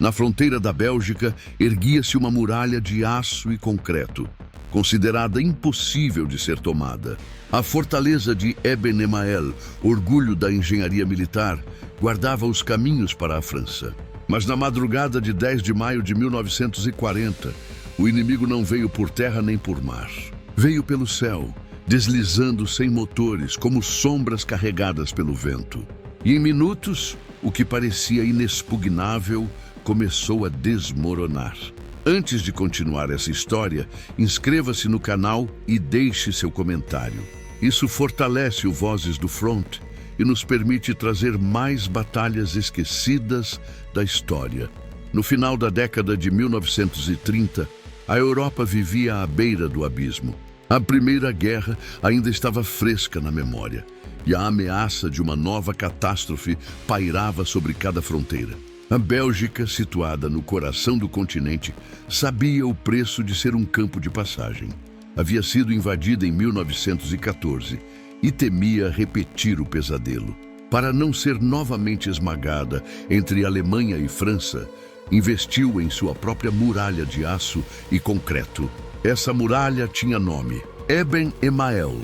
Na fronteira da Bélgica, erguia-se uma muralha de aço e concreto, considerada impossível de ser tomada. A fortaleza de Eben Emael, orgulho da engenharia militar, guardava os caminhos para a França. Mas na madrugada de 10 de maio de 1940, o inimigo não veio por terra nem por mar. Veio pelo céu, deslizando sem motores, como sombras carregadas pelo vento. E em minutos, o que parecia inexpugnável começou a desmoronar. Antes de continuar essa história, inscreva-se no canal e deixe seu comentário. Isso fortalece o Vozes do Front e nos permite trazer mais batalhas esquecidas da história. No final da década de 1930, a Europa vivia à beira do abismo. A Primeira Guerra ainda estava fresca na memória, e a ameaça de uma nova catástrofe pairava sobre cada fronteira. A Bélgica, situada no coração do continente, sabia o preço de ser um campo de passagem. Havia sido invadida em 1914 e temia repetir o pesadelo. Para não ser novamente esmagada entre Alemanha e França, investiu em sua própria muralha de aço e concreto. Essa muralha tinha nome: Eben Emael.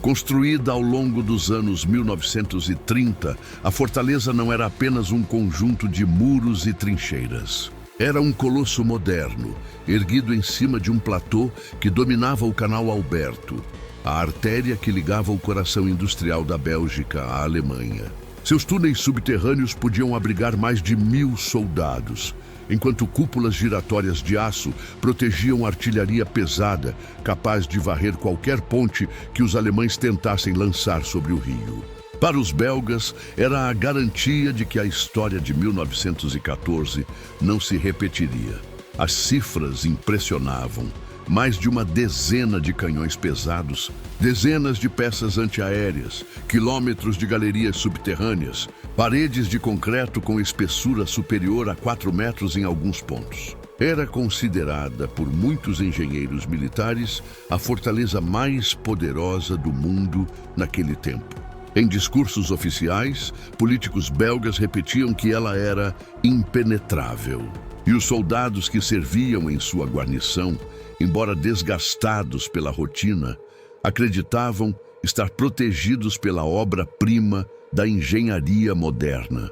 Construída ao longo dos anos 1930, a fortaleza não era apenas um conjunto de muros e trincheiras. Era um colosso moderno, erguido em cima de um platô que dominava o Canal Alberto, a artéria que ligava o coração industrial da Bélgica à Alemanha. Seus túneis subterrâneos podiam abrigar mais de 1.000 soldados, enquanto cúpulas giratórias de aço protegiam artilharia pesada, capaz de varrer qualquer ponte que os alemães tentassem lançar sobre o rio. Para os belgas, era a garantia de que a história de 1914 não se repetiria. As cifras impressionavam. Mais de uma dezena de canhões pesados, dezenas de peças antiaéreas, quilômetros de galerias subterrâneas, paredes de concreto com espessura superior a 4 metros em alguns pontos. Era considerada por muitos engenheiros militares a fortaleza mais poderosa do mundo naquele tempo. Em discursos oficiais, políticos belgas repetiam que ela era impenetrável. E os soldados que serviam em sua guarnição, embora desgastados pela rotina, acreditavam estar protegidos pela obra-prima da engenharia moderna.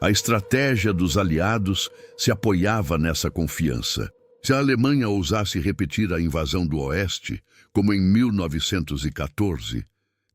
A estratégia dos aliados se apoiava nessa confiança. Se a Alemanha ousasse repetir a invasão do Oeste, como em 1914,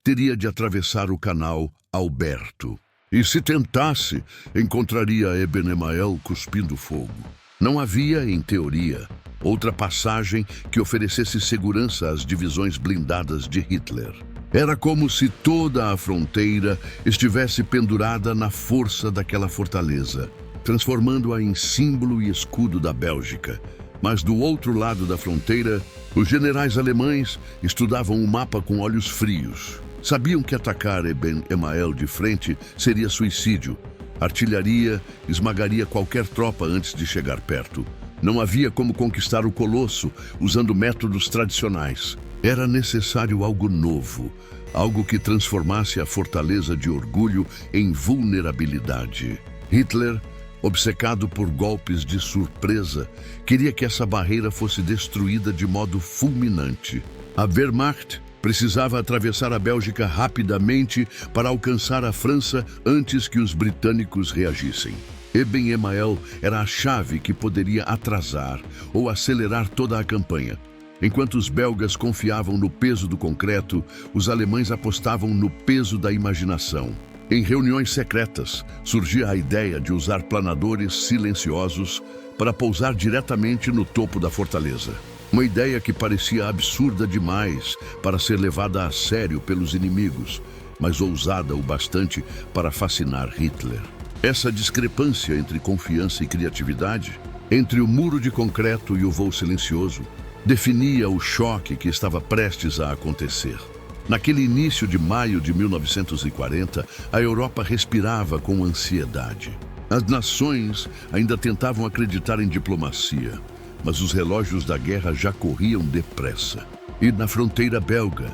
teria de atravessar o Canal Alberto. E se tentasse, encontraria Eben Emael cuspindo fogo. Não havia, em teoria, outra passagem que oferecesse segurança às divisões blindadas de Hitler. Era como se toda a fronteira estivesse pendurada na força daquela fortaleza, transformando-a em símbolo e escudo da Bélgica. Mas do outro lado da fronteira, os generais alemães estudavam o mapa com olhos frios. Sabiam que atacar Eben Emael de frente seria suicídio. A artilharia esmagaria qualquer tropa antes de chegar perto. Não havia como conquistar o colosso usando métodos tradicionais. Era necessário algo novo, algo que transformasse a fortaleza de orgulho em vulnerabilidade. Hitler, obcecado por golpes de surpresa, queria que essa barreira fosse destruída de modo fulminante. A Wehrmacht precisava atravessar a Bélgica rapidamente para alcançar a França antes que os britânicos reagissem. Eben Emael era a chave que poderia atrasar ou acelerar toda a campanha. Enquanto os belgas confiavam no peso do concreto, os alemães apostavam no peso da imaginação. Em reuniões secretas, surgia a ideia de usar planadores silenciosos para pousar diretamente no topo da fortaleza. Uma ideia que parecia absurda demais para ser levada a sério pelos inimigos, mas ousada o bastante para fascinar Hitler. Essa discrepância entre confiança e criatividade, entre o muro de concreto e o voo silencioso, definia o choque que estava prestes a acontecer. Naquele início de maio de 1940, a Europa respirava com ansiedade. As nações ainda tentavam acreditar em diplomacia, mas os relógios da guerra já corriam depressa. E na fronteira belga,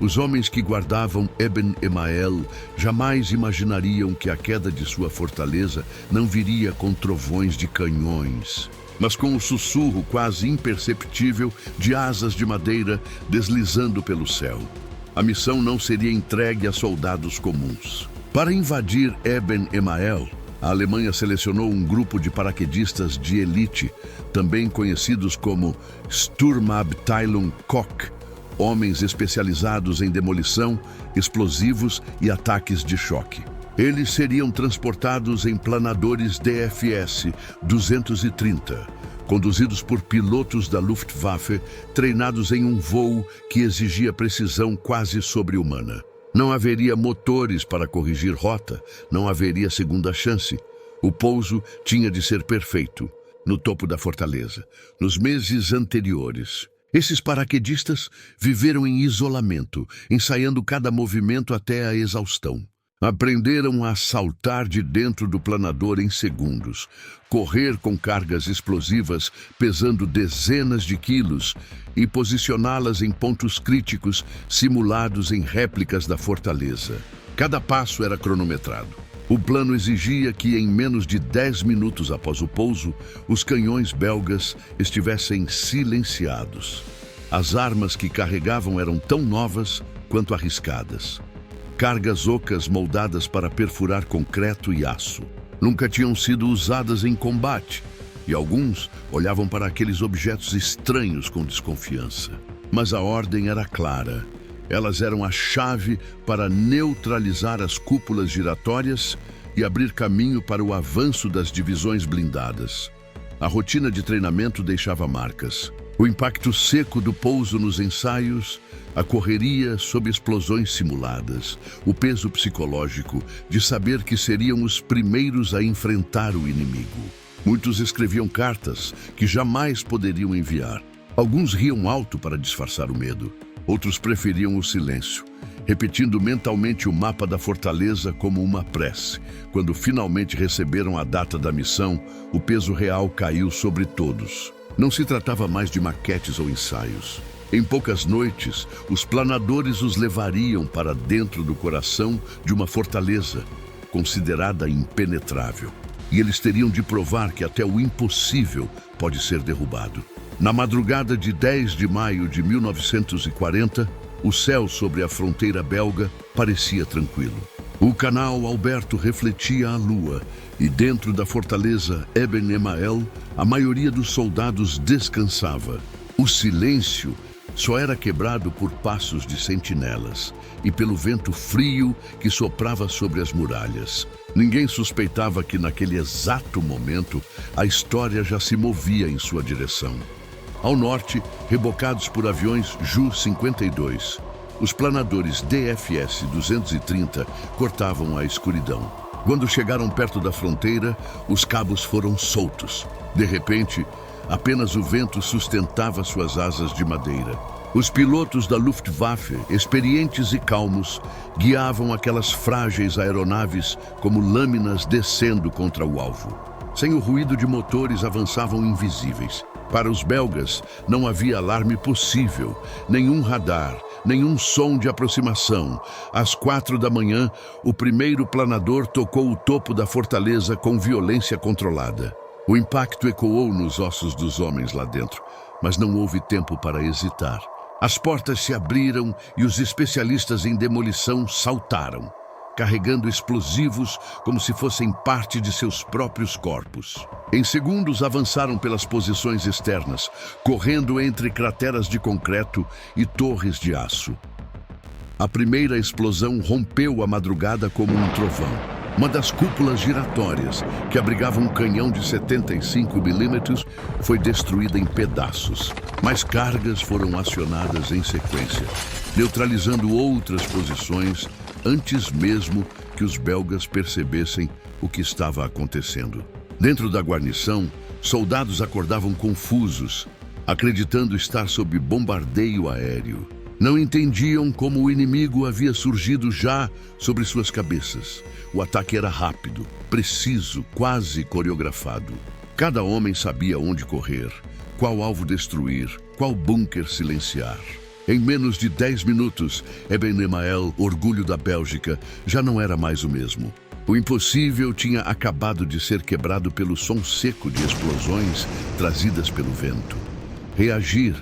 Os homens que guardavam Eben-Emael jamais imaginariam que a queda de sua fortaleza não viria com trovões de canhões, mas com o sussurro quase imperceptível de asas de madeira deslizando pelo céu. A missão não seria entregue a soldados comuns. Para invadir Eben-Emael, a Alemanha selecionou um grupo de paraquedistas de elite, também conhecidos como Sturmabteilung Koch, homens especializados em demolição, explosivos e ataques de choque. Eles seriam transportados em planadores DFS-230, conduzidos por pilotos da Luftwaffe, treinados em um voo que exigia precisão quase sobre-humana. Não haveria motores para corrigir rota, não haveria segunda chance. O pouso tinha de ser perfeito, no topo da fortaleza. Nos meses anteriores, esses paraquedistas viveram em isolamento, ensaiando cada movimento até a exaustão. Aprenderam a saltar de dentro do planador em segundos, correr com cargas explosivas pesando dezenas de quilos e posicioná-las em pontos críticos simulados em réplicas da fortaleza. Cada passo era cronometrado. O plano exigia que, em menos de 10 minutos após o pouso, os canhões belgas estivessem silenciados. As armas que carregavam eram tão novas quanto arriscadas. Cargas ocas moldadas para perfurar concreto e aço. Nunca tinham sido usadas em combate, e alguns olhavam para aqueles objetos estranhos com desconfiança. Mas a ordem era clara. Elas eram a chave para neutralizar as cúpulas giratórias e abrir caminho para o avanço das divisões blindadas. A rotina de treinamento deixava marcas. O impacto seco do pouso nos ensaios, a correria sob explosões simuladas, o peso psicológico de saber que seriam os primeiros a enfrentar o inimigo. Muitos escreviam cartas que jamais poderiam enviar. Alguns riam alto para disfarçar o medo. Outros preferiam o silêncio, repetindo mentalmente o mapa da fortaleza como uma prece. Quando finalmente receberam a data da missão, o peso real caiu sobre todos. Não se tratava mais de maquetes ou ensaios. Em poucas noites, os planadores os levariam para dentro do coração de uma fortaleza, considerada impenetrável. E eles teriam de provar que até o impossível pode ser derrubado. Na madrugada de 10 de maio de 1940, o céu sobre a fronteira belga parecia tranquilo. O canal Alberto refletia a lua e dentro da fortaleza Eben-Emael, a maioria dos soldados descansava. O silêncio só era quebrado por passos de sentinelas e pelo vento frio que soprava sobre as muralhas. Ninguém suspeitava que naquele exato momento a história já se movia em sua direção. Ao norte, rebocados por aviões Ju-52, os planadores DFS-230 cortavam a escuridão. Quando chegaram perto da fronteira, os cabos foram soltos. De repente, apenas o vento sustentava suas asas de madeira. Os pilotos da Luftwaffe, experientes e calmos, guiavam aquelas frágeis aeronaves como lâminas descendo contra o alvo. Sem o ruído de motores, avançavam invisíveis. Para os belgas, não havia alarme possível, nenhum radar, nenhum som de aproximação. Às 4 da manhã, o primeiro planador tocou o topo da fortaleza com violência controlada. O impacto ecoou nos ossos dos homens lá dentro, mas não houve tempo para hesitar. As portas se abriram e os especialistas em demolição saltaram, carregando explosivos como se fossem parte de seus próprios corpos. Em segundos avançaram pelas posições externas, correndo entre crateras de concreto e torres de aço. A primeira explosão rompeu a madrugada como um trovão. Uma das cúpulas giratórias, que abrigava um canhão de 75 milímetros, foi destruída em pedaços. Mais cargas foram acionadas em sequência, neutralizando outras posições antes mesmo que os belgas percebessem o que estava acontecendo. Dentro da guarnição, soldados acordavam confusos, acreditando estar sob bombardeio aéreo. Não entendiam como o inimigo havia surgido já sobre suas cabeças. O ataque era rápido, preciso, quase coreografado. Cada homem sabia onde correr, qual alvo destruir, qual bunker silenciar. Em menos de 10 minutos, Eben-Emael, orgulho da Bélgica, já não era mais o mesmo. O impossível tinha acabado de ser quebrado pelo som seco de explosões trazidas pelo vento. Reagir,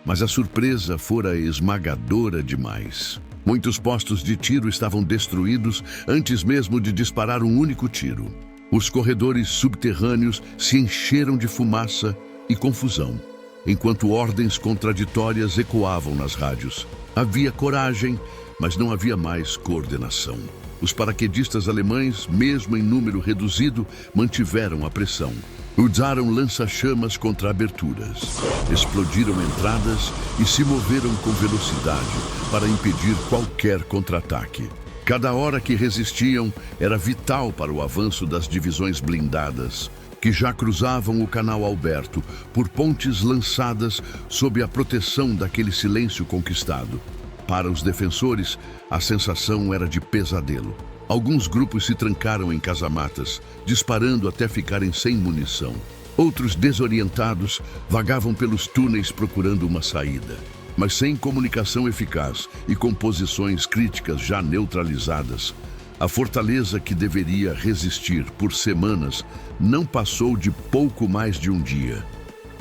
mas a surpresa fora esmagadora demais. Muitos postos de tiro estavam destruídos antes mesmo de disparar um único tiro. Os corredores subterrâneos se encheram de fumaça e confusão, enquanto ordens contraditórias ecoavam nas rádios. Havia coragem, mas não havia mais coordenação. Os paraquedistas alemães, mesmo em número reduzido, mantiveram a pressão. Usaram lança-chamas contra aberturas, explodiram entradas e se moveram com velocidade para impedir qualquer contra-ataque. Cada hora que resistiam era vital para o avanço das divisões blindadas, que já cruzavam o Canal Alberto por pontes lançadas sob a proteção daquele silêncio conquistado. Para os defensores, a sensação era de pesadelo. Alguns grupos se trancaram em casamatas, disparando até ficarem sem munição. Outros, desorientados, vagavam pelos túneis procurando uma saída. Mas sem comunicação eficaz e com posições críticas já neutralizadas, a fortaleza que deveria resistir por semanas não passou de pouco mais de um dia.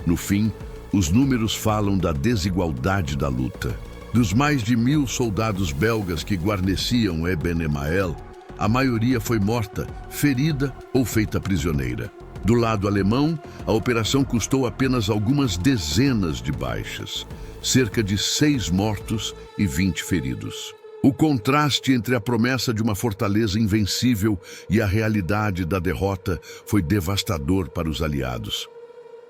No fim, os números falam da desigualdade da luta. Dos mais de 1000 soldados belgas que guarneciam Eben-Emael, a maioria foi morta, ferida ou feita prisioneira. Do lado alemão, a operação custou apenas algumas dezenas de baixas, cerca de 6 mortos e 20 feridos. O contraste entre a promessa de uma fortaleza invencível e a realidade da derrota foi devastador para os aliados.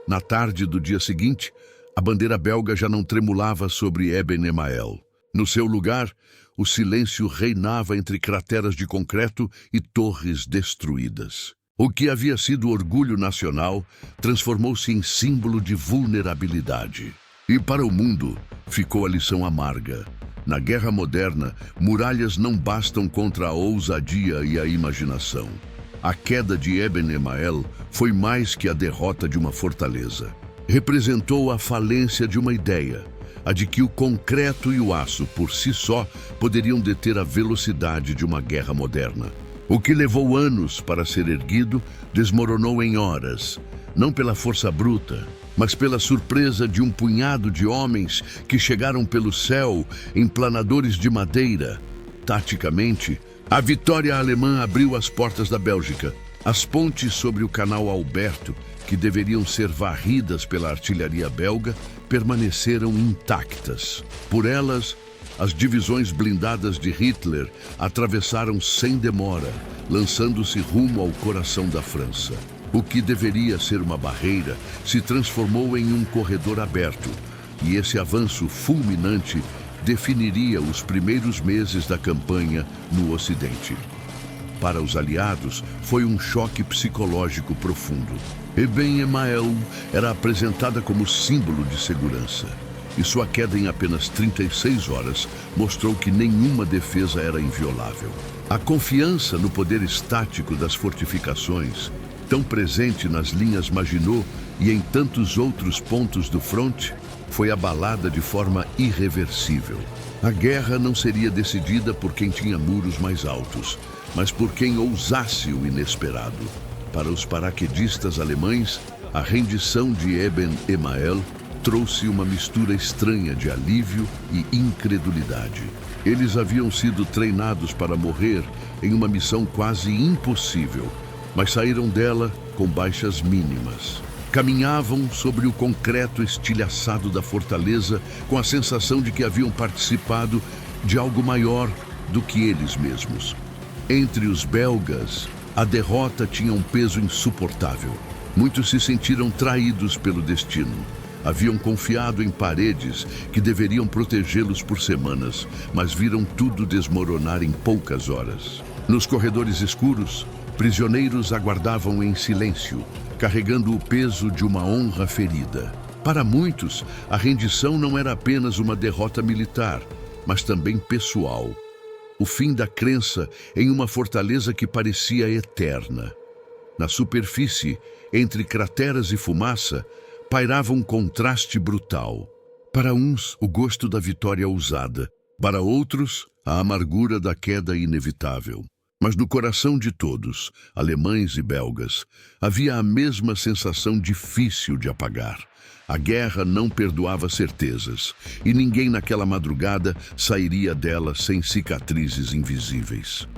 Na tarde do dia seguinte, a bandeira belga já não tremulava sobre Eben-Emael. No seu lugar, o silêncio reinava entre crateras de concreto e torres destruídas. O que havia sido orgulho nacional transformou-se em símbolo de vulnerabilidade. E para o mundo, ficou a lição amarga. Na guerra moderna, muralhas não bastam contra a ousadia e a imaginação. A queda de Eben-Emael foi mais que a derrota de uma fortaleza. Representou a falência de uma ideia, a de que o concreto e o aço, por si só, poderiam deter a velocidade de uma guerra moderna. O que levou anos para ser erguido, desmoronou em horas, não pela força bruta, mas pela surpresa de um punhado de homens que chegaram pelo céu em planadores de madeira. Taticamente, a vitória alemã abriu as portas da Bélgica. As pontes sobre o Canal Alberto, que deveriam ser varridas pela artilharia belga, permaneceram intactas. Por elas, as divisões blindadas de Hitler atravessaram sem demora, lançando-se rumo ao coração da França. O que deveria ser uma barreira se transformou em um corredor aberto, e esse avanço fulminante definiria os primeiros meses da campanha no Ocidente. Para os aliados, foi um choque psicológico profundo. Eben-Emael era apresentada como símbolo de segurança, e sua queda em apenas 36 horas mostrou que nenhuma defesa era inviolável. A confiança no poder estático das fortificações, tão presente nas linhas Maginot e em tantos outros pontos do fronte, foi abalada de forma irreversível. A guerra não seria decidida por quem tinha muros mais altos, mas por quem ousasse o inesperado. Para os paraquedistas alemães, a rendição de Eben-Emael trouxe uma mistura estranha de alívio e incredulidade. Eles haviam sido treinados para morrer em uma missão quase impossível, mas saíram dela com baixas mínimas. Caminhavam sobre o concreto estilhaçado da fortaleza com a sensação de que haviam participado de algo maior do que eles mesmos. Entre os belgas, a derrota tinha um peso insuportável. Muitos se sentiram traídos pelo destino. Haviam confiado em paredes que deveriam protegê-los por semanas, mas viram tudo desmoronar em poucas horas. Nos corredores escuros, prisioneiros aguardavam em silêncio, carregando o peso de uma honra ferida. Para muitos, a rendição não era apenas uma derrota militar, mas também pessoal. O fim da crença em uma fortaleza que parecia eterna. Na superfície, entre crateras e fumaça, pairava um contraste brutal. Para uns, o gosto da vitória ousada. Para outros, a amargura da queda inevitável. Mas no coração de todos, alemães e belgas, havia a mesma sensação difícil de apagar. A guerra não perdoava certezas, e ninguém naquela madrugada sairia dela sem cicatrizes invisíveis.